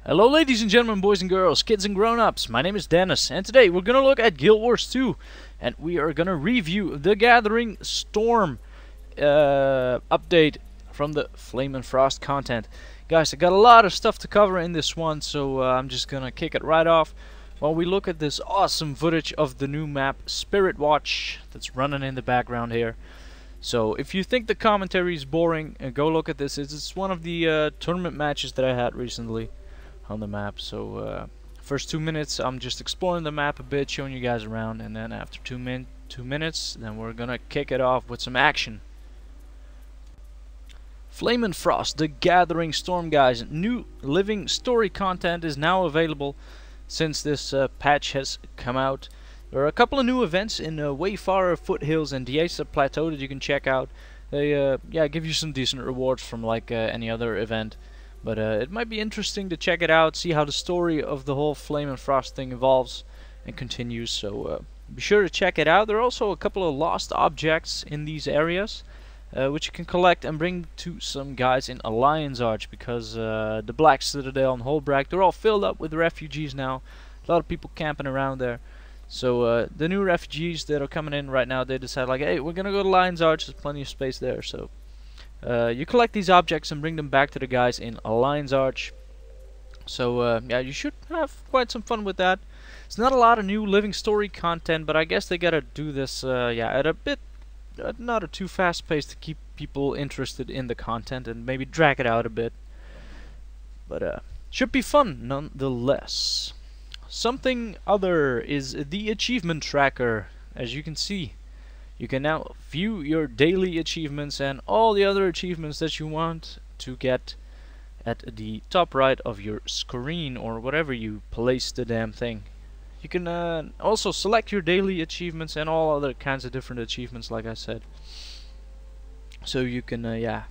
Hello ladies and gentlemen, boys and girls, kids and grown-ups, my name is Dennis, and today we're gonna look at Guild Wars 2, and we are gonna review the Gathering Storm update from the Flame and Frost content. Guys, I got a lot of stuff to cover in this one, so I'm just gonna kick it right off while we look at this awesome footage of the new map Spirit Watch that's running in the background here. So if you think the commentary is boring, go look at this. It's one of the tournament matches that I had recently on the map. So first 2 minutes I'm just exploring the map a bit, showing you guys around, and then after 2 minutes then we're gonna kick it off with some action. Flame and Frost, the Gathering Storm, guys. New living story content is now available since this patch has come out. There are a couple of new events in Wayfarer Foothills and Diesa Plateau that you can check out. They yeah, give you some decent rewards from like any other event. But it might be interesting to check it out, see how the story of the whole Flame and Frost thing evolves and continues. So be sure to check it out. There are also a couple of lost objects in these areas, which you can collect and bring to some guys in Alliance Arch, because the Black Citadel and Holbrag, they're all filled up with refugees now. A lot of people camping around there. So the new refugees that are coming in right now, they decide like, hey, we're gonna go to Alliance Arch, there's plenty of space there. So you collect these objects and bring them back to the guys in Alliance Arch. So yeah, you should have quite some fun with that. It's not a lot of new living story content, but I guess they gotta do this yeah, at a bit not a too fast pace to keep people interested in the content and maybe drag it out a bit. But should be fun nonetheless. Something other is the achievement tracker. As you can see, you can now view your daily achievements and all the other achievements that you want to get at the top right of your screen, or whatever you place the damn thing. You can also select your daily achievements and all other kinds of different achievements, like I said. So you can yeah,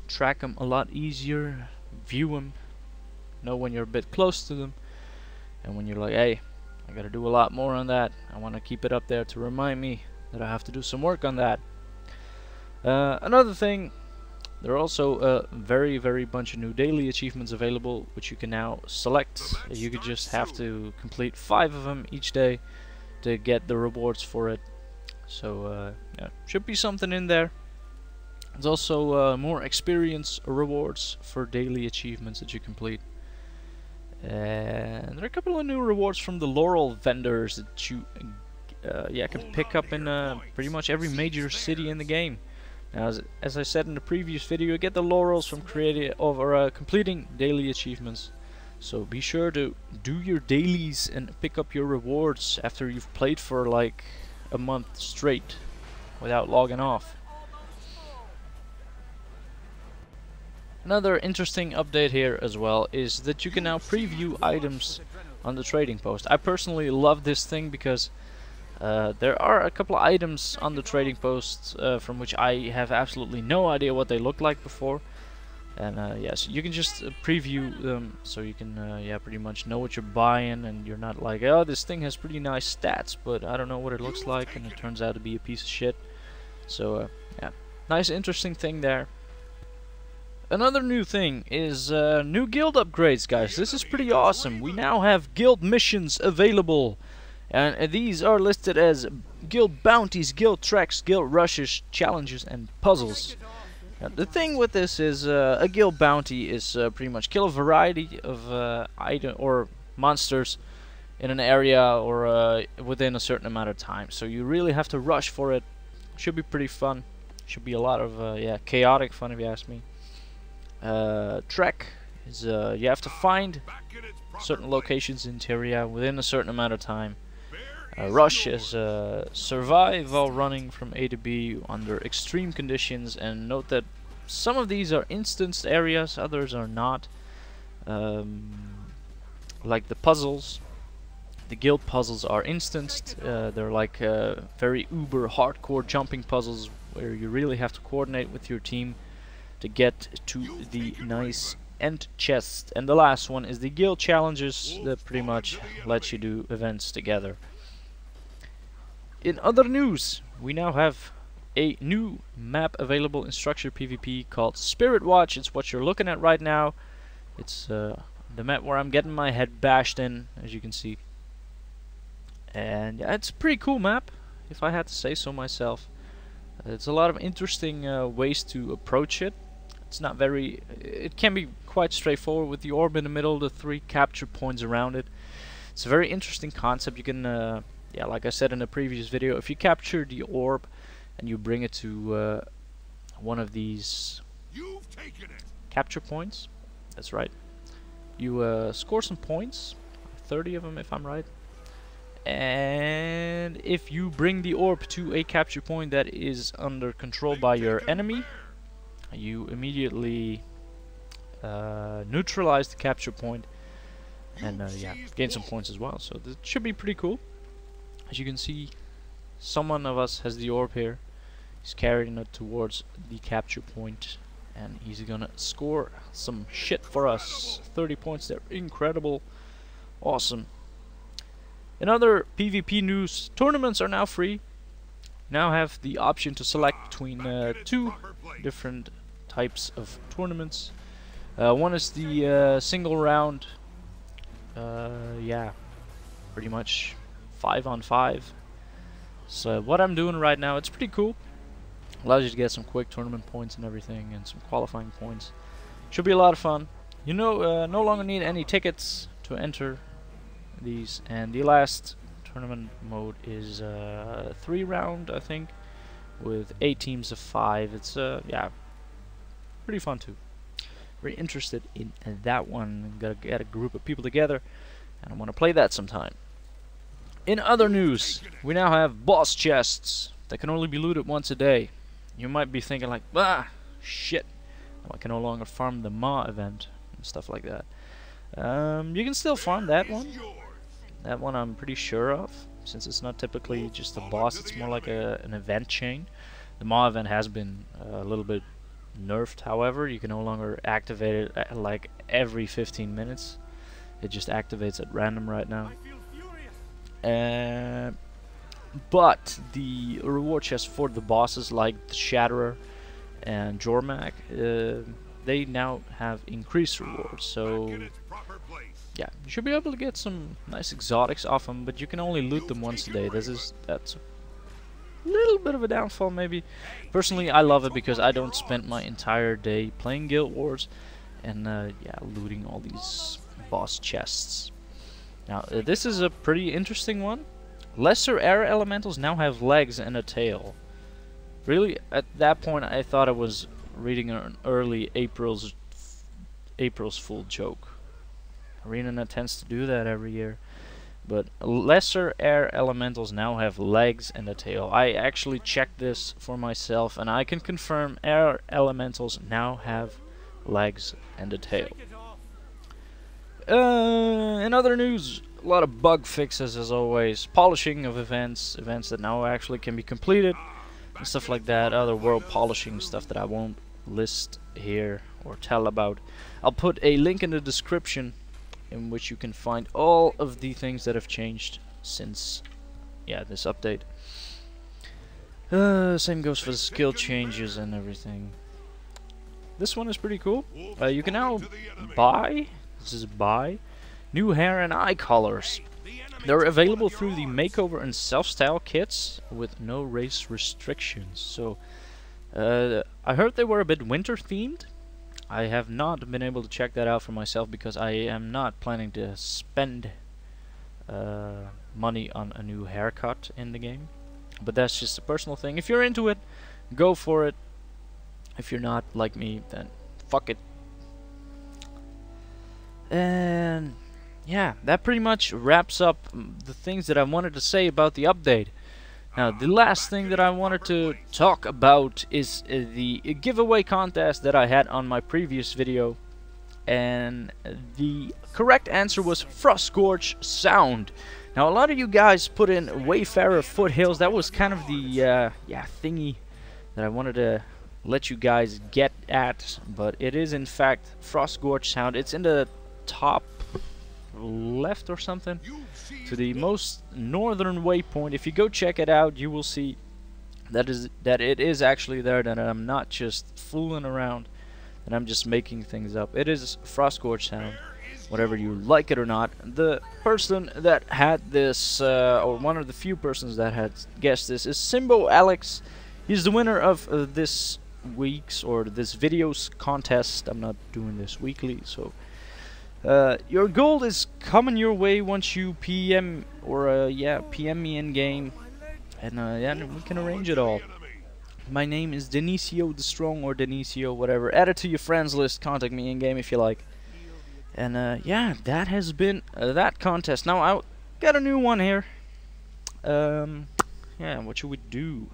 track them a lot easier, view them, know when you're a bit close to them, and when you're like, hey, I gotta do a lot more on that, I want to keep it up there to remind me that I have to do some work on that. Another thing, there are also a very bunch of new daily achievements available, which you can now select. You could just have to complete 5 of them each day to get the rewards for it. So yeah, should be something in there. There's also more experience rewards for daily achievements that you complete. And there are a couple of new rewards from the Laurel vendors that you yeah, can pick up in pretty much every major city in the game. Now, as I said in the previous video, you get the laurels from completing daily achievements. So be sure to do your dailies and pick up your rewards after you've played for like a month straight without logging off. Another interesting update here as well is that you can now preview items on the trading post. I personally love this thing because there are a couple of items on the trading post from which I have absolutely no idea what they looked like before. And yes, you can just preview them, so you can yeah, pretty much know what you're buying, and you're not like, oh, this thing has pretty nice stats, but I don't know what it looks like, and it turns out to be a piece of shit. So yeah, nice interesting thing there. Another new thing is new guild upgrades, guys. This is pretty awesome. We now have guild missions available, and these are listed as guild bounties, guild treks, guild rushes, challenges, and puzzles. Now, the thing with this is a guild bounty is pretty much kill a variety of item or monsters in an area or within a certain amount of time. So you really have to rush for it. Should be pretty fun. Should be a lot of yeah, chaotic fun, if you ask me. Trek is you have to find certain locations in Tyria within a certain amount of time. Rush is survive while running from A to B under extreme conditions, and note that some of these are instanced areas, others are not. Like the puzzles, the guild puzzles are instanced. They're like very uber hardcore jumping puzzles where you really have to coordinate with your team to get to the nice end chest. And the last one is the guild challenges that pretty much let you do events together. In other news, we now have a new map available in structured PvP called Spirit Watch. It's what you're looking at right now. It's the map where I'm getting my head bashed in, as you can see. And yeah, it's a pretty cool map, if I had to say so myself. It's a lot of interesting ways to approach it. It's not very... It can be quite straightforward with the orb in the middle, the 3 capture points around it. It's a very interesting concept. You can, yeah, like I said in the previous video, if you capture the orb and you bring it to one of these capture points, that's right, you score some points, 30 of them if I'm right. And if you bring the orb to a capture point that is under control by your enemy, you immediately neutralize the capture point and yeah, gain some points as well. So this should be pretty cool. As you can see, someone of us has the orb here. He's carrying it towards the capture point, and he's gonna score some shit for us. 30 points, they're incredible. Awesome. In other PvP news, tournaments are now free. Now have the option to select between 2 different types of tournaments. One is the single round, yeah, pretty much 5-on-5. So what I'm doing right now, it's pretty cool. Allows you to get some quick tournament points and everything, and some qualifying points. Should be a lot of fun. You know, no longer need any tickets to enter these, and the last tournament mode is 3-round, I think, with 8 teams of 5. It's yeah, pretty fun too. Very interested in that one. Gotta get a group of people together, and I want to play that sometime. In other news, we now have boss chests that can only be looted once a day. You might be thinking like, ah, shit, I can no longer farm the Ma event and stuff like that. You can still farm that one. That one I'm pretty sure of, since it's not typically just a boss, it's more like an event chain. The Ma event has been a little bit nerfed, however. You can no longer activate it at like every 15 minutes. It just activates at random right now. But the reward chests for the bosses like the Shatterer and Jormak, they now have increased rewards. So yeah, you should be able to get some nice exotics off them, but you can only loot them once a day. That's a little bit of a downfall maybe. Personally, I love it because I don't spend my entire day playing Guild Wars and yeah, looting all these boss chests. Now this is a pretty interesting one. Lesser air elementals now have legs and a tail. Really, at that point I thought I was reading an early April's Fool joke. ArenaNet tends to do that every year. But lesser air elementals now have legs and a tail. I actually checked this for myself, and I can confirm air elementals now have legs and a tail. In other news, a lot of bug fixes as always. Polishing of events that now actually can be completed, and stuff like that. Other world polishing stuff that I won't list here or tell about. I'll put a link in the description in which you can find all of the things that have changed since, yeah, this update. Same goes for the skill changes and everything. This one is pretty cool. You can now buy, this is buy, new hair and eye colors. They're available through the makeover and self-style kits with no race restrictions. So I heard they were a bit winter themed. I have not been able to check that out for myself because I am not planning to spend money on a new haircut in the game. But that's just a personal thing. If you're into it, go for it. If you're not, like me, then fuck it. And yeah, that pretty much wraps up the things that I wanted to say about the update. Now, the last thing that I wanted to talk about is the giveaway contest that I had on my previous video. And the correct answer was Frostgorge Sound. Now, a lot of you guys put in Wayfarer Foothills. That was kind of the yeah, thingy that I wanted to let you guys get at. But it is, in fact, Frostgorge Sound. It's in the top left or something, to the most northern waypoint. If you go check it out, you will see that it is actually there, that I'm not just fooling around, and I'm just making things up. It is Frostgorge Sound. whatever you like it or not. The person that had this, or one of the few persons that had guessed this, is Simboalex. He's the winner of this week's, or this video's contest. I'm not doing this weekly, so your gold is coming your way once you PM, or yeah, PM me in game, and yeah, we can arrange it all. My name is Denisio the Strong, or Denisio, whatever. Add it to your friends list. Contact me in game if you like. And yeah, that has been that contest. Now I got a new one here. Yeah, what should we do?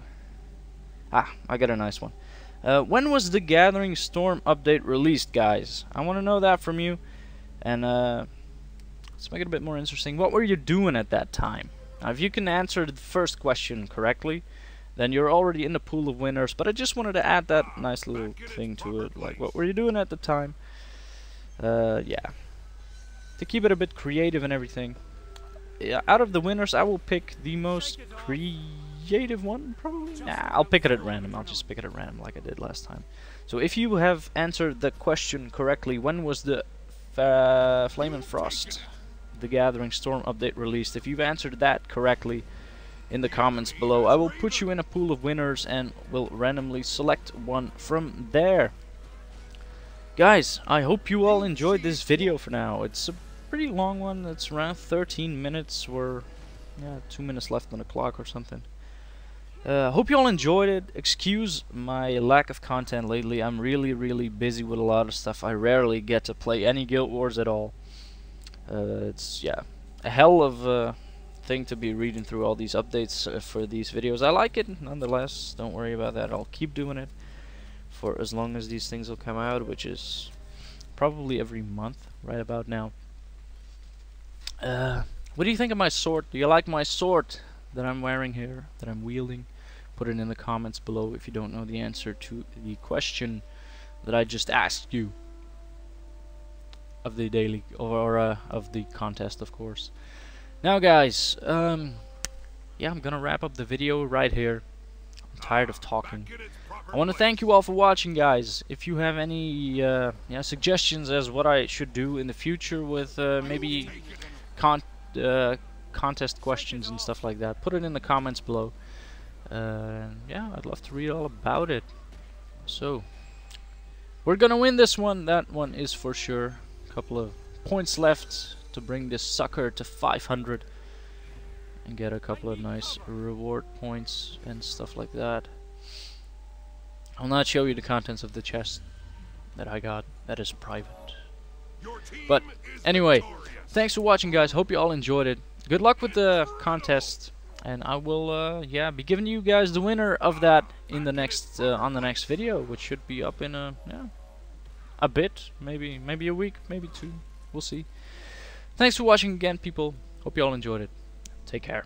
Ah, I got a nice one. When was the Gathering Storm update released, guys? I want to know that from you. And let's make it a bit more interesting. What were you doing at that time? Now, if you can answer the first question correctly, then you're already in the pool of winners. But I just wanted to add that nice little thing to it. Like, what were you doing at the time? Yeah. To keep it a bit creative and everything. Yeah, out of the winners, I will pick the most creative one, probably? Nah, I'll pick it at random. I'll just pick it at random like I did last time. So if you have answered the question correctly, when was the Flame and Frost, the Gathering Storm update released? If you've answered that correctly in the comments below, I will put you in a pool of winners and will randomly select one from there. Guys, I hope you all enjoyed this video for now. It's a pretty long one. It's around 13 minutes. We're 2 minutes left on the clock or something. Hope you all enjoyed it. Excuse my lack of content lately. I'm really busy with a lot of stuff. I rarely get to play any Guild Wars at all. It's a hell of a thing to be reading through all these updates for these videos. I like it nonetheless. Don't worry about that. I'll keep doing it for as long as these things will come out, which is probably every month right about now. What do you think of my sword? Do you like my sword that I'm wearing here, that I'm wielding? Put it in the comments below if you don't know the answer to the question that I just asked you of the daily, or of the contest, of course. Now guys, yeah, I'm gonna wrap up the video right here. I'm tired of talking. I want to thank you all for watching, guys. If you have any suggestions as what I should do in the future with maybe contest questions and stuff like that, put it in the comments below. Yeah, I'd love to read all about it. So, we're gonna win this one. That one is for sure. A couple of points left to bring this sucker to 500 and get a couple of nice reward points and stuff like that. I'll not show you the contents of the chest that I got. That is private. But anyway, thanks for watching, guys. Hope you all enjoyed it. Good luck with the contest, and I will be giving you guys the winner of that in the next on the next video, which should be up in a bit, maybe a week, maybe 2. We'll see. Thanks for watching again, people. Hope you all enjoyed it. Take care.